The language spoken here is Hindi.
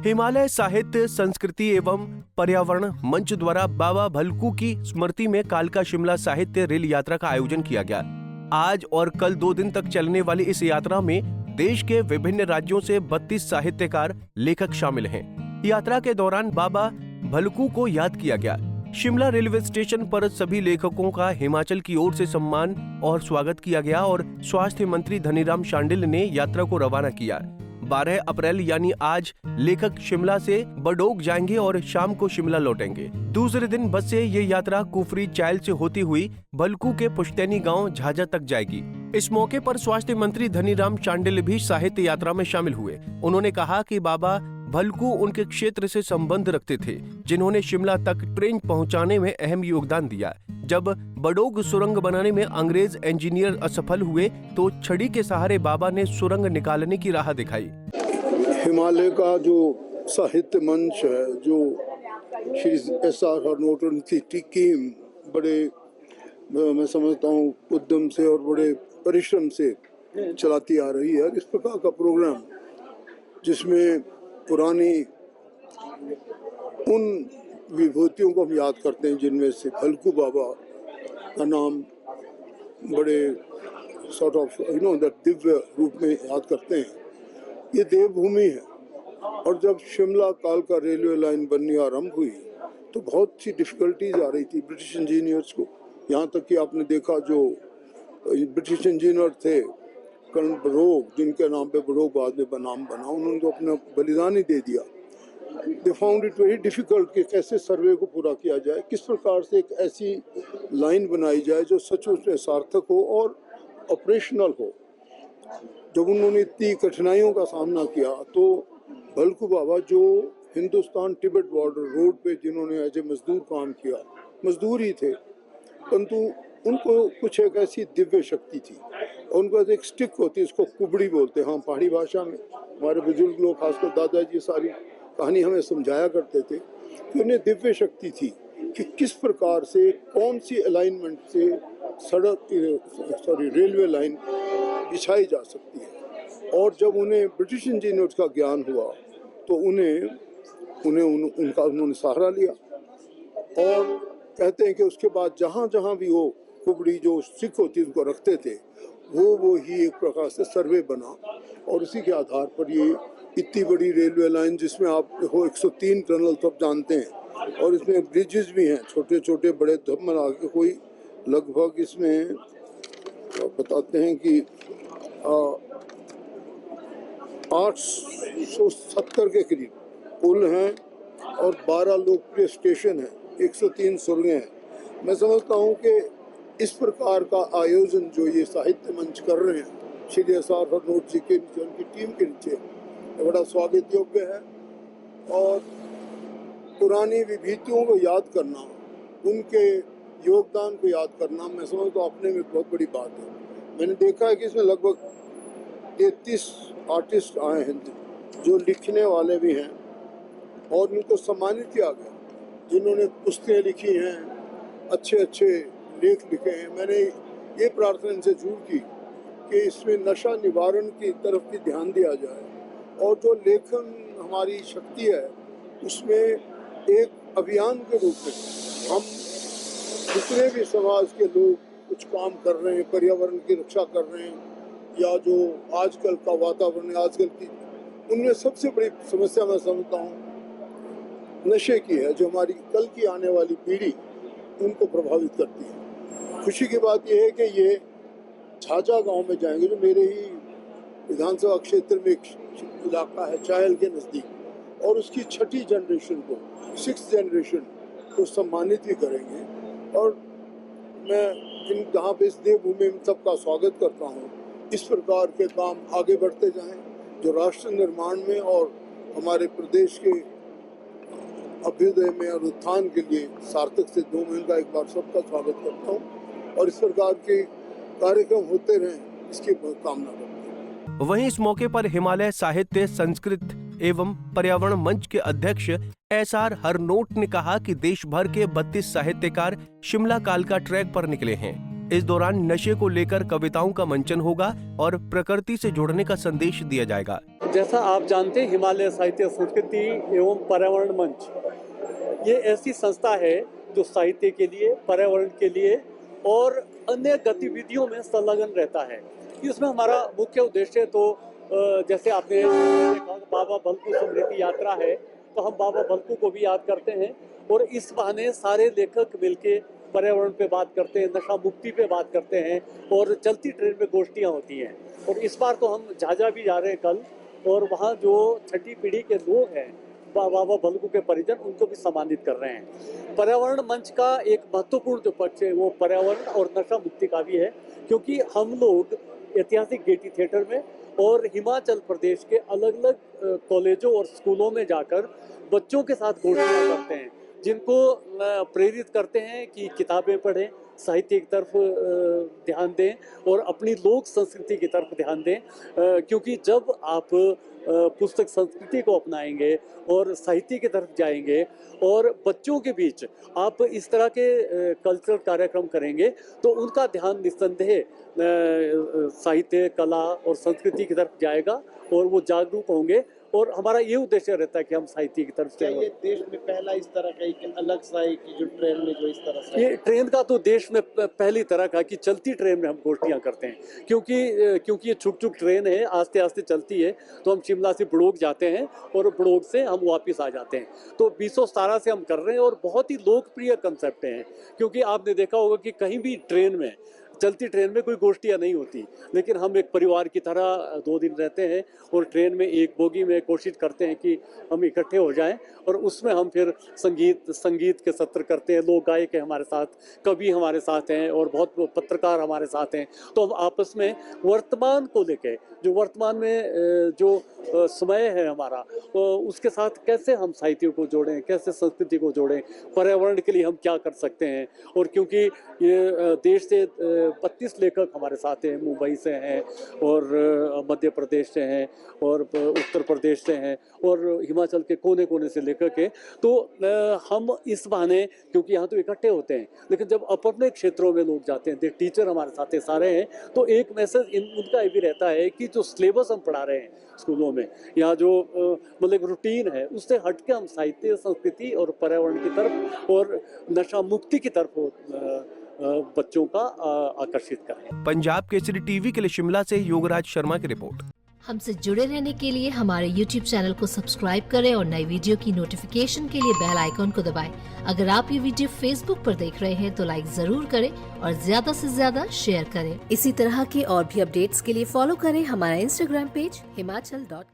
हिमालय साहित्य संस्कृति एवं पर्यावरण मंच द्वारा बाबा भलकू की स्मृति में कालका शिमला साहित्य रेल यात्रा का आयोजन किया गया। आज और कल 2 दिन तक चलने वाली इस यात्रा में देश के विभिन्न राज्यों से 32 साहित्यकार लेखक शामिल हैं। यात्रा के दौरान बाबा भलकू को याद किया गया। शिमला रेलवे स्टेशन पर सभी लेखकों का हिमाचल की ओर से सम्मान और स्वागत किया गया और स्वास्थ्य मंत्री धनीराम शांडिल ने यात्रा को रवाना किया। 12 अप्रैल यानी आज लेखक शिमला से बडोग जाएंगे और शाम को शिमला लौटेंगे। दूसरे दिन बस से ये यात्रा कुफरी चायल से होती हुई भलकू के पुश्तैनी गांव झाझा तक जाएगी। इस मौके पर स्वास्थ्य मंत्री धनीराम शांडिल भी साहित्य यात्रा में शामिल हुए। उन्होंने कहा कि बाबा भलकू उनके क्षेत्र से संबंध रखते थे, जिन्होंने शिमला तक ट्रेन पहुंचाने में अहम योगदान दिया। जब बडोग सुरंग बनाने में अंग्रेज इंजीनियर असफल हुए तो छड़ी के सहारे बाबा ने सुरंग निकालने की राह दिखाई। हिमालय का जो साहित्य मंच है, जो श्री एस.आर. हरनोट की टीम बड़े मैं समझता हूँ उद्यम से और बड़े परिश्रम से चलाती आ रही है। इस प्रकार का प्रोग्राम जिसमें पुरानी उन विभूतियों को हम याद करते हैं, जिनमें से भलकू बाबा का नाम बड़े सॉर्ट ऑफ दिव्य रूप में याद करते हैं। ये देवभूमि है और जब शिमला कालका रेलवे लाइन बननी आरंभ हुई तो बहुत सी डिफिकल्टीज आ रही थी ब्रिटिश इंजीनियर्स को। यहाँ तक कि आपने देखा जो ब्रिटिश इंजीनियर थे कर्नल बडोग, जिनके नाम पे बडोग बाद में नाम बना, उन्होंने तो अपना बलिदान ही दे दिया। They found it very difficult कि कैसे सर्वे को पूरा किया जाए, किस प्रकार से एक ऐसी लाइन बनाई जाए जो सचमुच में सार्थक हो और ऑपरेशनल हो। जब उन्होंने इतनी कठिनाइयों का सामना किया तो भलकू बाबा, जो हिंदुस्तान तिब्बत बॉर्डर रोड पे जिन्होंने एज ए मजदूर काम किया, मजदूर ही थे, परंतु उनको कुछ एक ऐसी दिव्य शक्ति थी। उनके पास एक स्टिक होती है, इसको कुबड़ी बोलते हैं, हाँ पहाड़ी भाषा में। हमारे बुजुर्ग लोग, खासकर दादाजी, सारी कहानी हमें समझाया करते थे कि उन्हें दिव्य शक्ति थी कि किस प्रकार से कौन सी अलाइनमेंट से रेलवे लाइन बिछाई जा सकती है। और जब उन्हें ब्रिटिश इंजीनियर्स का ज्ञान हुआ तो उन्होंने सहारा लिया और कहते हैं कि उसके बाद जहाँ जहाँ भी वो कुबड़ी जो स्टिक होती है उनको रखते थे, वो ही एक प्रकार से सर्वे बना और उसी के आधार पर ये इतनी बड़ी रेलवे लाइन, जिसमें आप हो 103 टनल तो आप जानते हैं, और इसमें ब्रिजेस भी हैं, छोटे छोटे बड़े धमन आगे कोई लगभग इसमें बताते हैं कि 870 के करीब पुल हैं और 12 लोकप्रिय स्टेशन हैं, 103 सुरंगें हैं। मैं समझता हूँ कि इस प्रकार का आयोजन जो ये साहित्य मंच कर रहे हैं श्री एस.आर. हरनोट जी के नीचे, उनकी टीम के नीचे, बड़ा स्वागत योग्य है। और पुरानी विभूतियों को याद करना, उनके योगदान को याद करना, मैं समझता हूँ अपने में बहुत बड़ी बात है। मैंने देखा है कि इसमें लगभग 33 आर्टिस्ट आए हैं जो लिखने वाले भी हैं और उनको सम्मानित किया गया, जिन्होंने पुस्तकें लिखी हैं, अच्छे अच्छे लेख लिखे हैं। मैंने ये प्रार्थना इनसे जरूर की कि इसमें नशा निवारण की तरफ भी ध्यान दिया जाए और जो लेखन हमारी शक्ति है उसमें एक अभियान के रूप में हम जितने भी समाज के लोग कुछ काम कर रहे हैं, पर्यावरण की रक्षा कर रहे हैं, या जो आजकल का वातावरण है, आजकल की, उनमें सबसे बड़ी समस्या मैं समझता हूँ नशे की है, जो हमारी कल की आने वाली पीढ़ी उनको प्रभावित करती है। खुशी की बात यह है कि ये झाझा गांव में जाएंगे, जो मेरे ही विधानसभा क्षेत्र में एक इलाका है चायल के नज़दीक, और उसकी 6ठी जनरेशन को, 6th जनरेशन को सम्मानित भी करेंगे। और मैं जहाँ पे इस देवभूमि में सबका स्वागत करता हूँ, इस प्रकार के काम आगे बढ़ते जाएं जो राष्ट्र निर्माण में और हमारे प्रदेश के अभ्युदय में और उत्थान के लिए सार्थक सिद्ध हो। मैं इनका एक बार सबका स्वागत करता हूँ और इस प्रकार के कार्यक्रम होते रहें, इसकी कामना करता हूँ। वहीं इस मौके पर हिमालय साहित्य संस्कृत एवं पर्यावरण मंच के अध्यक्ष एस.आर. हरनोट ने कहा कि देश भर के 32 साहित्यकार शिमला कालका ट्रैक पर निकले हैं। इस दौरान नशे को लेकर कविताओं का मंचन होगा और प्रकृति से जुड़ने का संदेश दिया जाएगा। जैसा आप जानते हैं, हिमालय साहित्य संस्कृति एवं पर्यावरण मंच ये ऐसी संस्था है जो साहित्य के लिए, पर्यावरण के लिए और अन्य गतिविधियों में संलग्न रहता है। इसमें हमारा मुख्य उद्देश्य तो जैसे आपने देखा बाबा भलकू स्मृति यात्रा है, तो हम बाबा भलकू को भी याद करते हैं और इस बहाने सारे लेखक मिलके पर्यावरण पे बात करते हैं, नशा मुक्ति पे बात करते हैं और चलती ट्रेन में गोष्ठियाँ होती हैं। और इस बार तो हम झाझा भी जा रहे हैं कल, और वहाँ जो छठी पीढ़ी के लोग हैं बाबा भलकू के परिजन, उनको भी सम्मानित कर रहे हैं। पर्यावरण मंच का एक महत्वपूर्ण जो पक्ष है वो पर्यावरण और नशा मुक्ति का भी है, क्योंकि हम लोग ऐतिहासिक गेटी थिएटर में और हिमाचल प्रदेश के अलग अलग कॉलेजों और स्कूलों में जाकर बच्चों के साथ गोष्ठियाँ करते हैं, जिनको प्रेरित करते हैं कि किताबें पढ़ें, साहित्य की तरफ ध्यान दें और अपनी लोक संस्कृति की तरफ ध्यान दें, क्योंकि जब आप पुस्तक संस्कृति को अपनाएंगे और साहित्य की तरफ जाएंगे और बच्चों के बीच आप इस तरह के कल्चरल कार्यक्रम करेंगे तो उनका ध्यान निस्संदेह साहित्य, कला और संस्कृति की तरफ जाएगा और वो जागरूक होंगे। और हमारा ये उद्देश्य रहता है कि हम साहित्य की तरफ से। ये देश में पहला इस तरह का एक अलग सा एक जो ट्रेन में जो इस तरह से, ये ट्रेन का तो देश में पहली तरह का कि चलती ट्रेन में हम गोष्ठियाँ करते हैं, क्योंकि ये छुक छुक ट्रेन है, आस्ते आस्ते चलती है। तो हम शिमला से बड़ोग जाते हैं और बड़ोग से हम वापस आ जाते हैं। तो 2017 से हम कर रहे हैं और बहुत ही लोकप्रिय कंसेप्ट हैं, क्योंकि आपने देखा होगा कि कहीं भी ट्रेन में, चलती ट्रेन में कोई गोष्ठियाँ नहीं होती, लेकिन हम एक परिवार की तरह 2 दिन रहते हैं और ट्रेन में एक बोगी में कोशिश करते हैं कि हम इकट्ठे हो जाएं और उसमें हम फिर संगीत के सत्र करते हैं। लोक गायक हैं हमारे साथ, कवि हमारे साथ हैं और बहुत पत्रकार हमारे साथ हैं। तो हम आपस में वर्तमान को लेके, जो वर्तमान में जो समय है हमारा, उसके साथ कैसे हम साहित्य को जोड़ें, कैसे संस्कृति को जोड़ें, पर्यावरण के लिए हम क्या कर सकते हैं। और क्योंकि ये देश से 32 लेखक हमारे साथ हैं, मुंबई से हैं और मध्य प्रदेश से हैं और उत्तर प्रदेश से हैं और हिमाचल के कोने कोने से लेखक हैं। तो हम इस बहाने, क्योंकि यहाँ तो इकट्ठे होते हैं, लेकिन जब अपने क्षेत्रों में लोग जाते हैं, टीचर हमारे साथ सारे हैं, तो एक मैसेज उनका ये भी रहता है कि जो सिलेबस हम पढ़ा रहे हैं स्कूलों में, या जो मतलब रूटीन है, उससे हटके हम साहित्य, संस्कृति और पर्यावरण की तरफ और नशा मुक्ति की तरफ बच्चों का आकर्षित करें। पंजाब केसरी टीवी के लिए शिमला से योगराज शर्मा की रिपोर्ट। हमसे जुड़े रहने के लिए हमारे YouTube चैनल को सब्सक्राइब करें और नई वीडियो की नोटिफिकेशन के लिए बेल आइकॉन को दबाएं। अगर आप ये वीडियो Facebook पर देख रहे हैं तो लाइक जरूर करें और ज्यादा से ज्यादा शेयर करें। इसी तरह के और भी अपडेट्स के लिए फॉलो करें हमारा Instagram पेज himachal.ke।